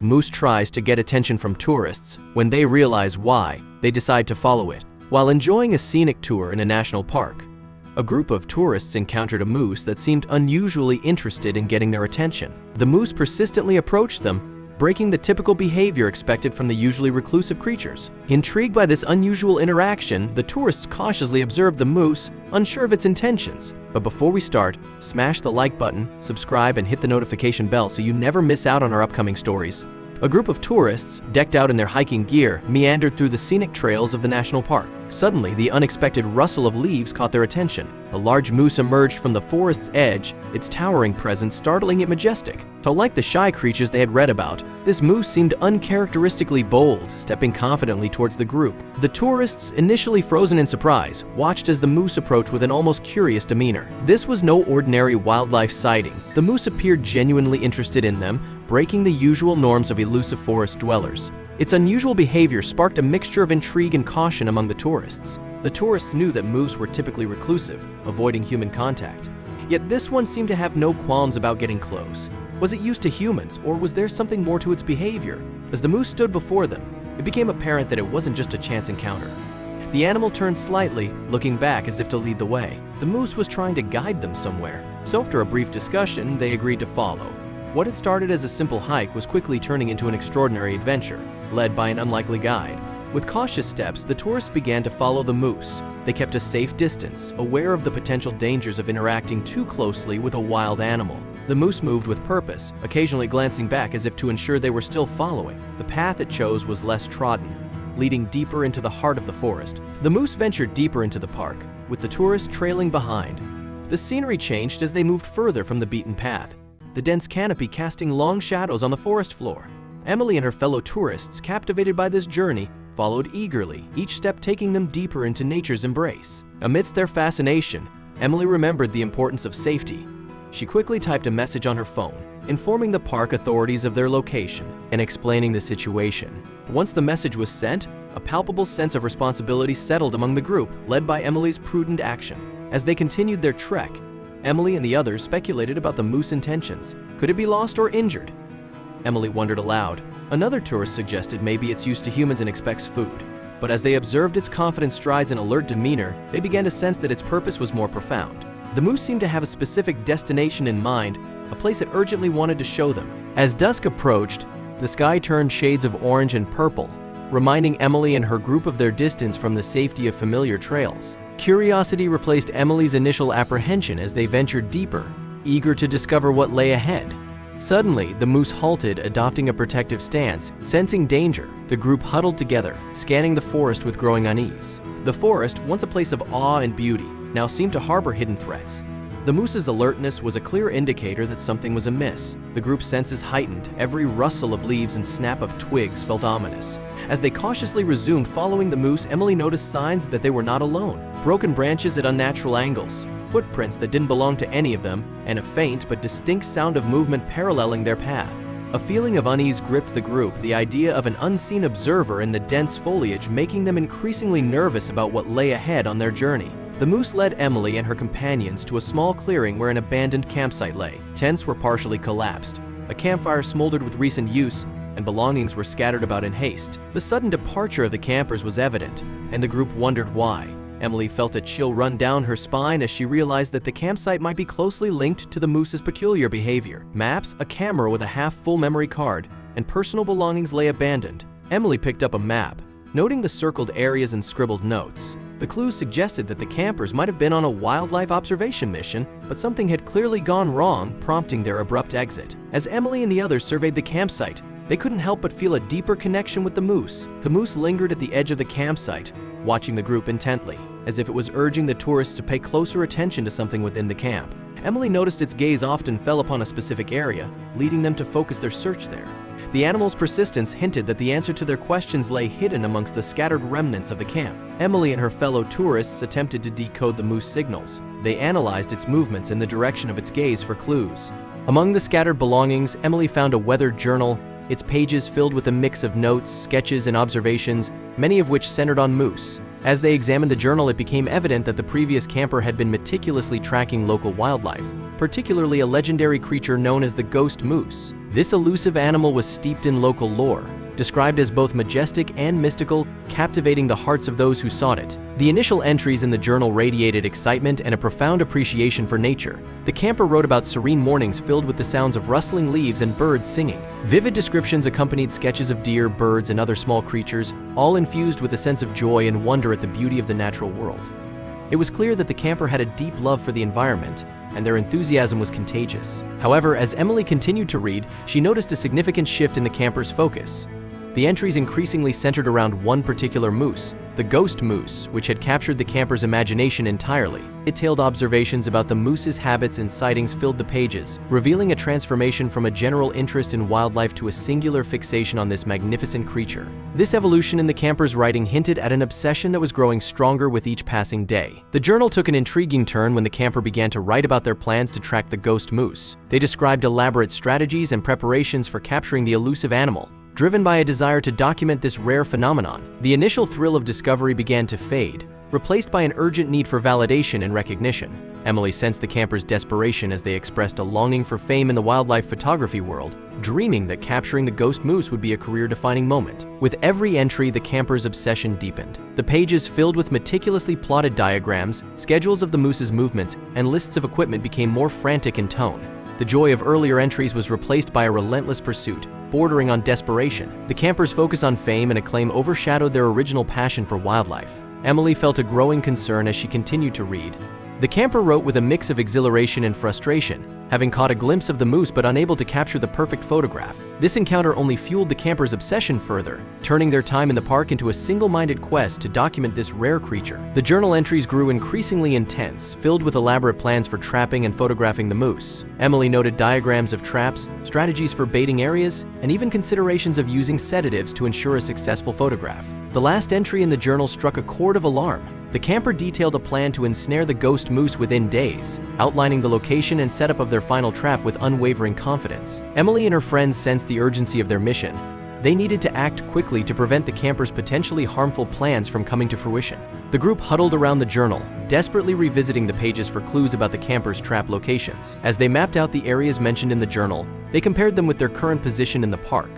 Moose tries to get attention from tourists. When they realize why, they decide to follow it. While enjoying a scenic tour in a national park, a group of tourists encountered a moose that seemed unusually interested in getting their attention. The moose persistently approached them, breaking the typical behavior expected from the usually reclusive creatures. Intrigued by this unusual interaction, the tourists cautiously observed the moose, unsure of its intentions. But before we start, smash the like button, subscribe, and hit the notification bell so you never miss out on our upcoming stories. A group of tourists, decked out in their hiking gear, meandered through the scenic trails of the national park. Suddenly, the unexpected rustle of leaves caught their attention. A large moose emerged from the forest's edge, its towering presence startling yet majestic. So like the shy creatures they had read about, this moose seemed uncharacteristically bold, stepping confidently towards the group. The tourists, initially frozen in surprise, watched as the moose approached with an almost curious demeanor. This was no ordinary wildlife sighting. The moose appeared genuinely interested in them, breaking the usual norms of elusive forest dwellers. Its unusual behavior sparked a mixture of intrigue and caution among the tourists. The tourists knew that moose were typically reclusive, avoiding human contact. Yet this one seemed to have no qualms about getting close. Was it used to humans, or was there something more to its behavior? As the moose stood before them, it became apparent that it wasn't just a chance encounter. The animal turned slightly, looking back as if to lead the way. The moose was trying to guide them somewhere. So after a brief discussion, they agreed to follow. What had started as a simple hike was quickly turning into an extraordinary adventure, led by an unlikely guide. With cautious steps, the tourists began to follow the moose. They kept a safe distance, aware of the potential dangers of interacting too closely with a wild animal. The moose moved with purpose, occasionally glancing back as if to ensure they were still following. The path it chose was less trodden, leading deeper into the heart of the forest. The moose ventured deeper into the park, with the tourists trailing behind. The scenery changed as they moved further from the beaten path, the dense canopy casting long shadows on the forest floor. Emily and her fellow tourists, captivated by this journey, followed eagerly, each step taking them deeper into nature's embrace. Amidst their fascination, Emily remembered the importance of safety. She quickly typed a message on her phone, informing the park authorities of their location and explaining the situation. Once the message was sent, a palpable sense of responsibility settled among the group, led by Emily's prudent action. As they continued their trek, Emily and the others speculated about the moose's intentions. Could it be lost or injured? Emily wondered aloud. Another tourist suggested maybe it's used to humans and expects food. But as they observed its confident strides and alert demeanor, they began to sense that its purpose was more profound. The moose seemed to have a specific destination in mind, a place it urgently wanted to show them. As dusk approached, the sky turned shades of orange and purple, reminding Emily and her group of their distance from the safety of familiar trails. Curiosity replaced Emily's initial apprehension as they ventured deeper, eager to discover what lay ahead. Suddenly, the moose halted, adopting a protective stance. Sensing danger, the group huddled together, scanning the forest with growing unease. The forest, once a place of awe and beauty, now seemed to harbor hidden threats. The moose's alertness was a clear indicator that something was amiss. The group's senses heightened, every rustle of leaves and snap of twigs felt ominous. As they cautiously resumed following the moose, Emily noticed signs that they were not alone. Broken branches at unnatural angles, footprints that didn't belong to any of them, and a faint but distinct sound of movement paralleling their path. A feeling of unease gripped the group, the idea of an unseen observer in the dense foliage making them increasingly nervous about what lay ahead on their journey. The moose led Emily and her companions to a small clearing where an abandoned campsite lay. Tents were partially collapsed, a campfire smoldered with recent use, and belongings were scattered about in haste. The sudden departure of the campers was evident, and the group wondered why. Emily felt a chill run down her spine as she realized that the campsite might be closely linked to the moose's peculiar behavior. Maps, a camera with a half-full memory card, and personal belongings lay abandoned. Emily picked up a map, noting the circled areas and scribbled notes. The clues suggested that the campers might have been on a wildlife observation mission, but something had clearly gone wrong, prompting their abrupt exit. As Emily and the others surveyed the campsite, they couldn't help but feel a deeper connection with the moose. The moose lingered at the edge of the campsite, watching the group intently, as if it was urging the tourists to pay closer attention to something within the camp. Emily noticed its gaze often fell upon a specific area, leading them to focus their search there. The animal's persistence hinted that the answer to their questions lay hidden amongst the scattered remnants of the camp. Emily and her fellow tourists attempted to decode the moose signals. They analyzed its movements and the direction of its gaze for clues. Among the scattered belongings, Emily found a weathered journal, its pages filled with a mix of notes, sketches, and observations, many of which centered on moose. As they examined the journal, it became evident that the previous camper had been meticulously tracking local wildlife, particularly a legendary creature known as the ghost moose. This elusive animal was steeped in local lore, described as both majestic and mystical, captivating the hearts of those who sought it. The initial entries in the journal radiated excitement and a profound appreciation for nature. The camper wrote about serene mornings filled with the sounds of rustling leaves and birds singing. Vivid descriptions accompanied sketches of deer, birds, and other small creatures, all infused with a sense of joy and wonder at the beauty of the natural world. It was clear that the camper had a deep love for the environment, and their enthusiasm was contagious. However, as Emily continued to read, she noticed a significant shift in the camper's focus. The entries increasingly centered around one particular moose, the ghost moose, which had captured the camper's imagination entirely. Detailed observations about the moose's habits and sightings filled the pages, revealing a transformation from a general interest in wildlife to a singular fixation on this magnificent creature. This evolution in the camper's writing hinted at an obsession that was growing stronger with each passing day. The journal took an intriguing turn when the camper began to write about their plans to track the ghost moose. They described elaborate strategies and preparations for capturing the elusive animal, driven by a desire to document this rare phenomenon. The initial thrill of discovery began to fade, replaced by an urgent need for validation and recognition. Emily sensed the campers' desperation as they expressed a longing for fame in the wildlife photography world, dreaming that capturing the ghost moose would be a career-defining moment. With every entry, the campers' obsession deepened. The pages filled with meticulously plotted diagrams, schedules of the moose's movements, and lists of equipment became more frantic in tone. The joy of earlier entries was replaced by a relentless pursuit, bordering on desperation. The campers' focus on fame and acclaim overshadowed their original passion for wildlife. Emily felt a growing concern as she continued to read. The camper wrote with a mix of exhilaration and frustration, having caught a glimpse of the moose but unable to capture the perfect photograph. This encounter only fueled the campers' obsession further, turning their time in the park into a single-minded quest to document this rare creature. The journal entries grew increasingly intense, filled with elaborate plans for trapping and photographing the moose. Emily noted diagrams of traps, strategies for baiting areas, and even considerations of using sedatives to ensure a successful photograph. The last entry in the journal struck a chord of alarm. The camper detailed a plan to ensnare the ghost moose within days, outlining the location and setup of their final trap with unwavering confidence. Emily and her friends sensed the urgency of their mission. They needed to act quickly to prevent the camper's potentially harmful plans from coming to fruition. The group huddled around the journal, desperately revisiting the pages for clues about the camper's trap locations. As they mapped out the areas mentioned in the journal, they compared them with their current position in the park.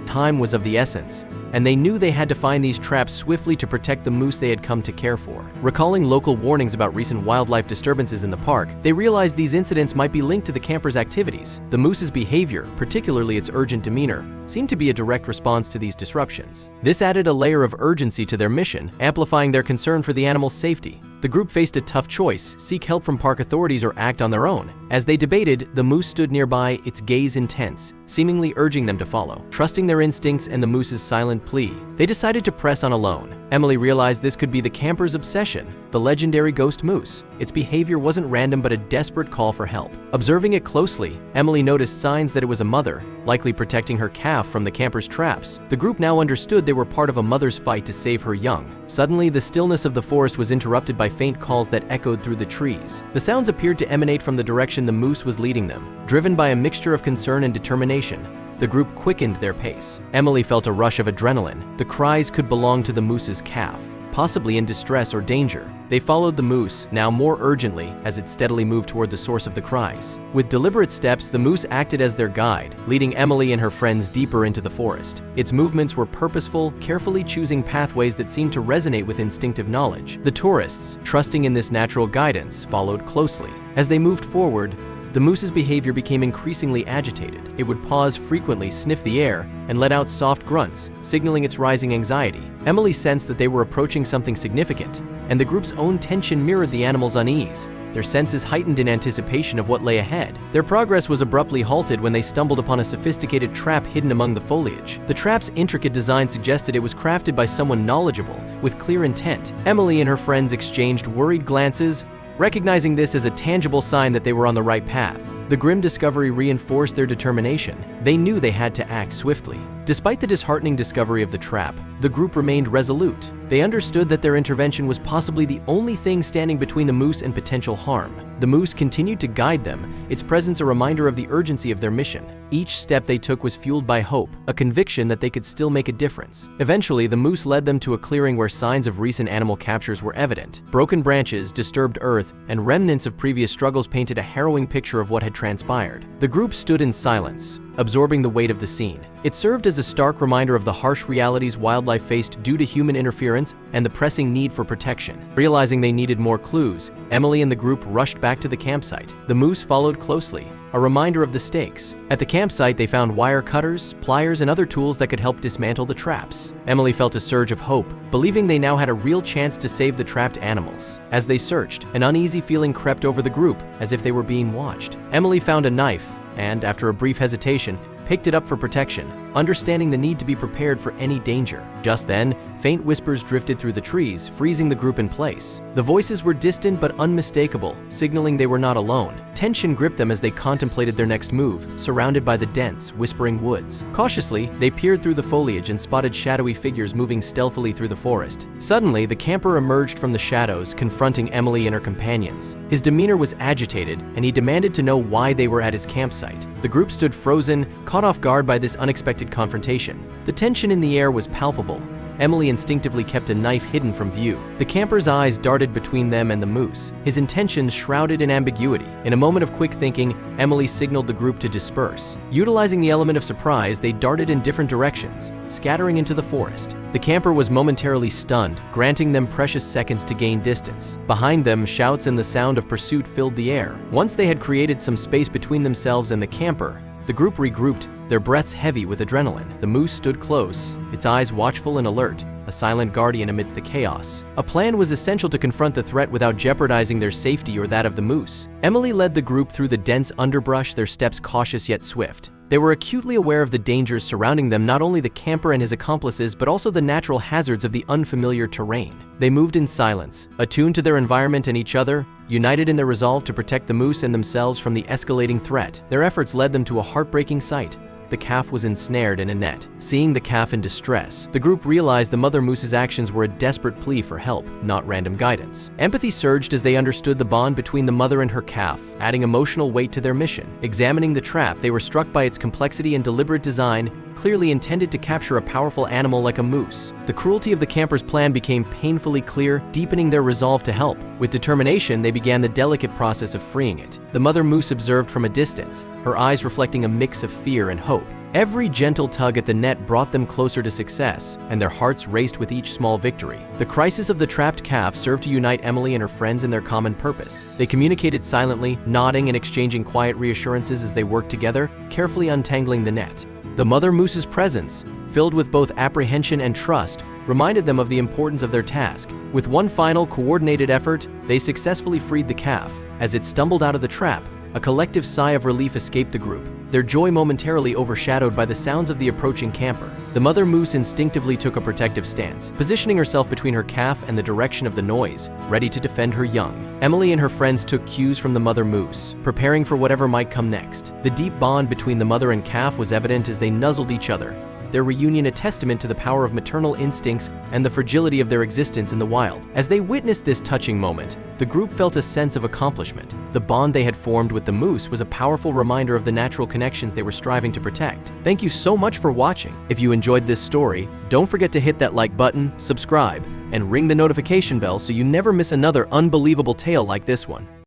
Time was of the essence, and they knew they had to find these traps swiftly to protect the moose they had come to care for. Recalling local warnings about recent wildlife disturbances in the park, they realized these incidents might be linked to the campers' activities. The moose's behavior, particularly its urgent demeanor, seemed to be a direct response to these disruptions. This added a layer of urgency to their mission, amplifying their concern for the animal's safety. The group faced a tough choice: seek help from park authorities or act on their own. As they debated, the moose stood nearby, its gaze intense, seemingly urging them to follow. Trusting their instincts and the moose's silent plea, they decided to press on alone. Emily realized this could be the camper's obsession, the legendary ghost moose. Its behavior wasn't random but a desperate call for help. Observing it closely, Emily noticed signs that it was a mother, likely protecting her calf from the camper's traps. The group now understood they were part of a mother's fight to save her young. Suddenly, the stillness of the forest was interrupted by faint calls that echoed through the trees. The sounds appeared to emanate from the direction the moose was leading them. Driven by a mixture of concern and determination, the group quickened their pace. Emily felt a rush of adrenaline. The cries could belong to the moose's calf, possibly in distress or danger. They followed the moose, now more urgently, as it steadily moved toward the source of the cries. With deliberate steps, the moose acted as their guide, leading Emily and her friends deeper into the forest. Its movements were purposeful, carefully choosing pathways that seemed to resonate with instinctive knowledge. The tourists, trusting in this natural guidance, followed closely. As they moved forward, the moose's behavior became increasingly agitated. It would pause frequently, sniff the air, and let out soft grunts, signaling its rising anxiety. Emily sensed that they were approaching something significant, and the group's own tension mirrored the animal's unease, their senses heightened in anticipation of what lay ahead. Their progress was abruptly halted when they stumbled upon a sophisticated trap hidden among the foliage. The trap's intricate design suggested it was crafted by someone knowledgeable, with clear intent. Emily and her friends exchanged worried glances, recognizing this as a tangible sign that they were on the right path. The grim discovery reinforced their determination. They knew they had to act swiftly. Despite the disheartening discovery of the trap, the group remained resolute. They understood that their intervention was possibly the only thing standing between the moose and potential harm. The moose continued to guide them, its presence a reminder of the urgency of their mission. Each step they took was fueled by hope, a conviction that they could still make a difference. Eventually, the moose led them to a clearing where signs of recent animal captures were evident. Broken branches, disturbed earth, and remnants of previous struggles painted a harrowing picture of what had transpired. The group stood in silence, absorbing the weight of the scene. It served as a stark reminder of the harsh realities wildlife faced due to human interference and the pressing need for protection. Realizing they needed more clues, Emily and the group rushed back to the campsite. The moose followed closely, a reminder of the stakes. At the campsite, they found wire cutters, pliers, and other tools that could help dismantle the traps. Emily felt a surge of hope, believing they now had a real chance to save the trapped animals. As they searched, an uneasy feeling crept over the group, as if they were being watched. Emily found a knife and, after a brief hesitation, picked it up for protection, understanding the need to be prepared for any danger. Just then, faint whispers drifted through the trees, freezing the group in place. The voices were distant but unmistakable, signaling they were not alone. Tension gripped them as they contemplated their next move, surrounded by the dense, whispering woods. Cautiously, they peered through the foliage and spotted shadowy figures moving stealthily through the forest. Suddenly, the camper emerged from the shadows, confronting Emily and her companions. His demeanor was agitated, and he demanded to know why they were at his campsite. The group stood frozen, caught off guard by this unexpected confrontation. The tension in the air was palpable. Emily instinctively kept a knife hidden from view. The camper's eyes darted between them and the moose, his intentions shrouded in ambiguity. In a moment of quick thinking, Emily signaled the group to disperse. Utilizing the element of surprise, they darted in different directions, scattering into the forest. The camper was momentarily stunned, granting them precious seconds to gain distance. Behind them, shouts and the sound of pursuit filled the air. Once they had created some space between themselves and the camper, the group regrouped, their breaths heavy with adrenaline. The moose stood close, its eyes watchful and alert, a silent guardian amidst the chaos. A plan was essential to confront the threat without jeopardizing their safety or that of the moose. Emily led the group through the dense underbrush, their steps cautious yet swift. They were acutely aware of the dangers surrounding them, not only the camper and his accomplices, but also the natural hazards of the unfamiliar terrain. They moved in silence, attuned to their environment and each other, united in their resolve to protect the moose and themselves from the escalating threat. Their efforts led them to a heartbreaking sight. The calf was ensnared in a net. Seeing the calf in distress, the group realized the mother moose's actions were a desperate plea for help, not random guidance. Empathy surged as they understood the bond between the mother and her calf, adding emotional weight to their mission. Examining the trap, they were struck by its complexity and deliberate design, clearly intended to capture a powerful animal like a moose. The cruelty of the camper's plan became painfully clear, deepening their resolve to help. With determination, they began the delicate process of freeing it. The mother moose observed from a distance, her eyes reflecting a mix of fear and hope. Every gentle tug at the net brought them closer to success, and their hearts raced with each small victory. The crisis of the trapped calf served to unite Emily and her friends in their common purpose. They communicated silently, nodding and exchanging quiet reassurances as they worked together, carefully untangling the net. The mother moose's presence, filled with both apprehension and trust, reminded them of the importance of their task. With one final, coordinated effort, they successfully freed the calf. As it stumbled out of the trap, a collective sigh of relief escaped the group, their joy momentarily overshadowed by the sounds of the approaching camper. The mother moose instinctively took a protective stance, positioning herself between her calf and the direction of the noise, ready to defend her young. Emily and her friends took cues from the mother moose, preparing for whatever might come next. The deep bond between the mother and calf was evident as they nuzzled each other, their reunion a testament to the power of maternal instincts and the fragility of their existence in the wild. As they witnessed this touching moment, the group felt a sense of accomplishment. The bond they had formed with the moose was a powerful reminder of the natural connections they were striving to protect. Thank you so much for watching. If you enjoyed this story, don't forget to hit that like button, subscribe, and ring the notification bell so you never miss another unbelievable tale like this one.